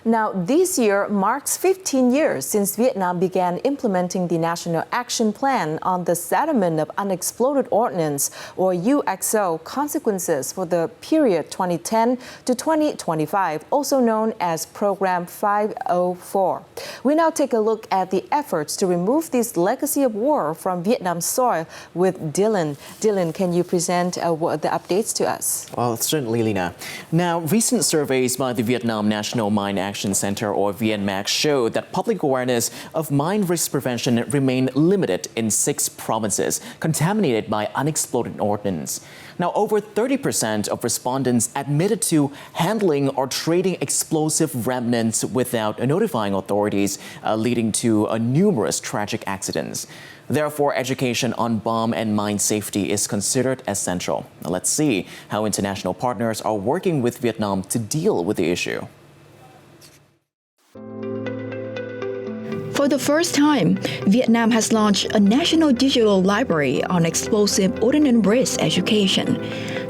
Now, this year marks 15 years since Vietnam began implementing the National Action Plan on the Settlement of Unexploded Ordnance, or UXO, consequences for the period 2010 to 2025, also known as Program 504. We now take a look at the efforts to remove this legacy of war from Vietnam's soil with Dylan. Dylan, can you present the updates to us? Well, certainly, Lena. Now, recent surveys by the Vietnam National Mine Action Center, or VNMAC, showed that public awareness of mine risk prevention remained limited in 6 provinces contaminated by unexploded ordnance. Now, over 30% of respondents admitted to handling or trading explosive remnants without notifying authorities, leading to numerous tragic accidents. Therefore, education on bomb and mine safety is considered essential. Now, let's see how international partners are working with Vietnam to deal with the issue. For the first time, Vietnam has launched a national digital library on explosive ordnance risk education.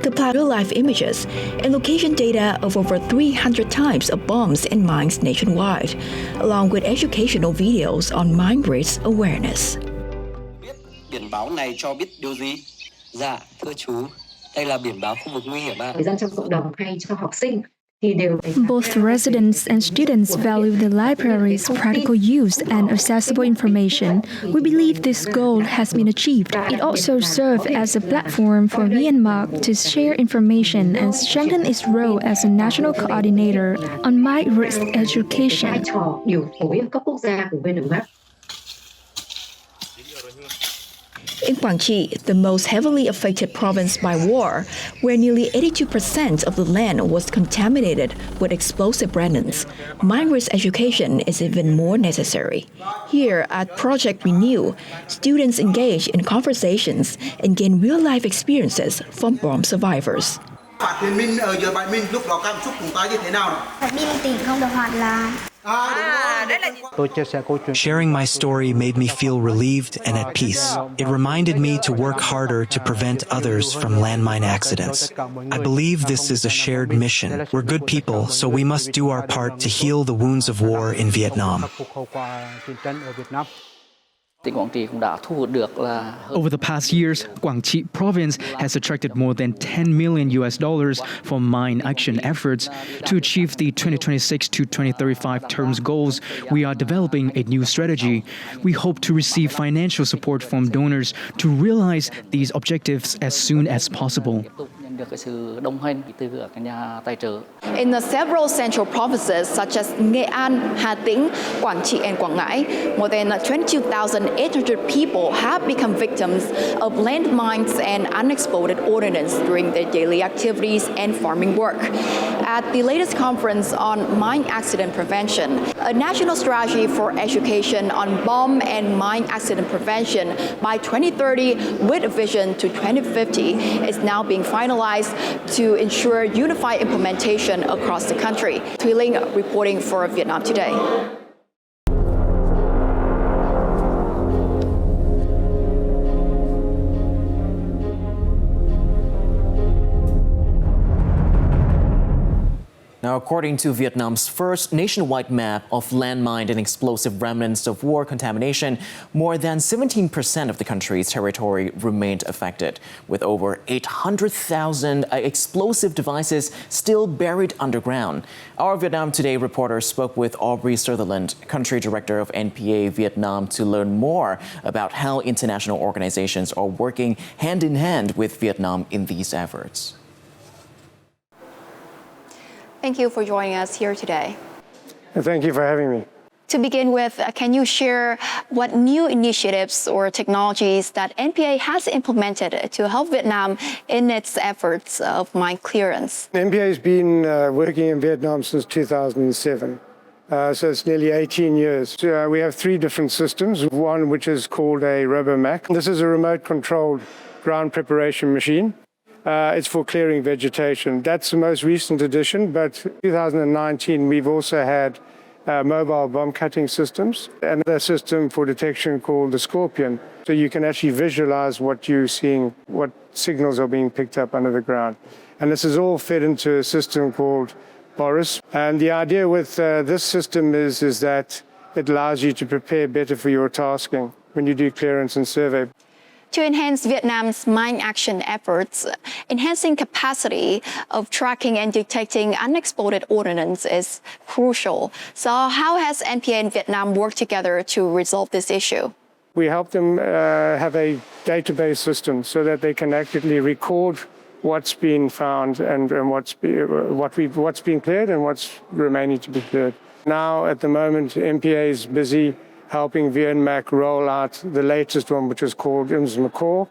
The real-life images and location data of over 300 types of bombs and mines nationwide, along with educational videos on mine risk awareness. Biển báo này cho biết điều gì? Dạ, thưa chú, đây là biển báo khu vực nguy hiểm ạ. Người dân trong cộng đồng hay cho học sinh. Both residents and students value the library's practical use and accessible information. We believe this goal has been achieved. It also serves as a platform for VNMAC to share information and strengthen its role as a national coordinator on mine risk education. In Quảng Trị, the most heavily affected province by war, where nearly 82% of the land was contaminated with explosive remnants, mine risk education is even more necessary. Here at Project Renew, students engage in conversations and gain real-life experiences from bomb survivors. Phát hiện min ở giữa bãi min lúc đó cảm xúc chúng ta như thế nào? Bình tĩnh, không được hoảng loạn. Sharing my story made me feel relieved and at peace. It reminded me to work harder to prevent others from landmine accidents. I believe this is a shared mission. We're good people, so we must do our part to heal the wounds of war in Vietnam. Over the past years, Quảng Trị province has attracted more than $10 million for mine action efforts. To achieve the 2026 to 2035 terms goals, we are developing a new strategy. We hope to receive financial support from donors to realize these objectives as soon as possible. In several central provinces such as Nghệ An, Hà Tĩnh, Quảng Trị, and Quảng Ngãi, more than 22,800 people have become victims of landmines and unexploded ordnance during their daily activities and farming work. At the latest conference on mine accident prevention, a national strategy for education on bomb and mine accident prevention by 2030 with a vision to 2050 is now being finalized to ensure unified implementation across the country. Thuy Linh reporting for Vietnam Today. Now, according to Vietnam's first nationwide map of landmine and explosive remnants of war contamination, more than 17% of the country's territory remained affected, with over 800,000 explosive devices still buried underground. Our Vietnam Today reporter spoke with Aubrey Sutherland, country director of NPA Vietnam, to learn more about how international organizations are working hand in hand with Vietnam in these efforts. Thank you for joining us here today. Thank you for having me. To begin with, can you share what new initiatives or technologies that NPA has implemented to help Vietnam in its efforts of mine clearance? NPA has been working in Vietnam since 2007. So it's nearly 18 years. We have 3 different systems, one which is called a VNMAC. This is a remote-controlled ground preparation machine. It's for clearing vegetation. That's the most recent addition, but 2019 we've also had mobile bomb cutting systems and a system for detection called the Scorpion. So you can actually visualize what you're seeing, what signals are being picked up under the ground. And this is all fed into a system called Boris. And the idea with this system is that it allows you to prepare better for your tasking when you do clearance and survey. To enhance Vietnam's mine action efforts, enhancing capacity of tracking and detecting unexploded ordnance is crucial. So how has NPA and Vietnam worked together to resolve this issue? We help them have a database system so that they can accurately record what's been found and what's been cleared and what's remaining to be cleared. Now, at the moment, NPA is busy helping VNMAC roll out the latest one, which is called MCOR.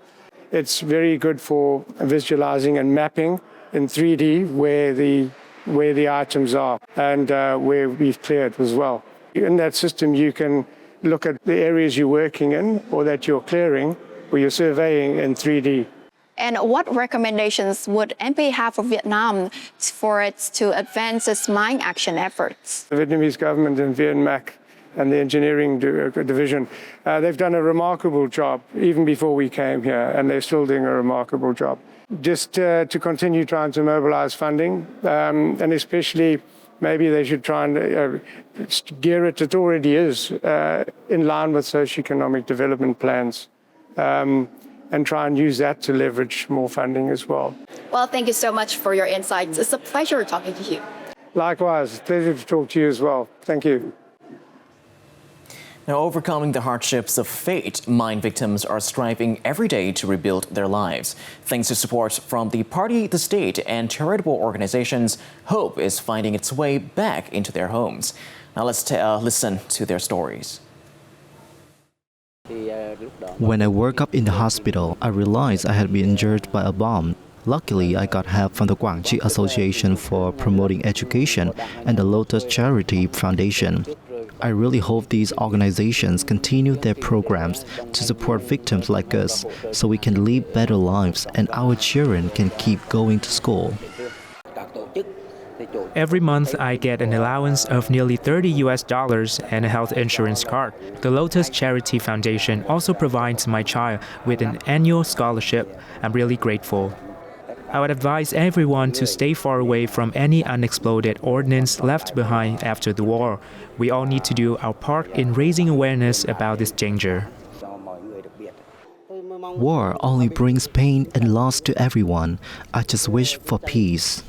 It's very good for visualizing and mapping in 3D where the items are and where we've cleared as well. In that system, you can look at the areas you're working in or that you're clearing or you're surveying in 3D. And what recommendations would NPA have for Vietnam for it to advance its mine action efforts? The Vietnamese government and VNMAC and the engineering division, they've done a remarkable job even before we came here, and they're still doing a remarkable job. Just to continue trying to mobilize funding, and especially maybe they should try and gear it already is in line with socioeconomic development plans, and try and use that to leverage more funding as well. Well, thank you so much for your insights. It's a pleasure talking to you. Likewise, pleasure to talk to you as well. Thank you. Now, overcoming the hardships of fate, mine victims are striving every day to rebuild their lives. Thanks to support from the party, the state, and charitable organizations, hope is finding its way back into their homes. Now, let's listen to their stories. When I woke up in the hospital, I realized I had been injured by a bomb. Luckily, I got help from the Guangxi Association for Promoting Education and the Lotus Charity Foundation. I really hope these organizations continue their programs to support victims like us so we can live better lives and our children can keep going to school. Every month, I get an allowance of nearly $30 and a health insurance card. The Lotus Charity Foundation also provides my child with an annual scholarship. I'm really grateful. I would advise everyone to stay far away from any unexploded ordnance left behind after the war. We all need to do our part in raising awareness about this danger. War only brings pain and loss to everyone. I just wish for peace.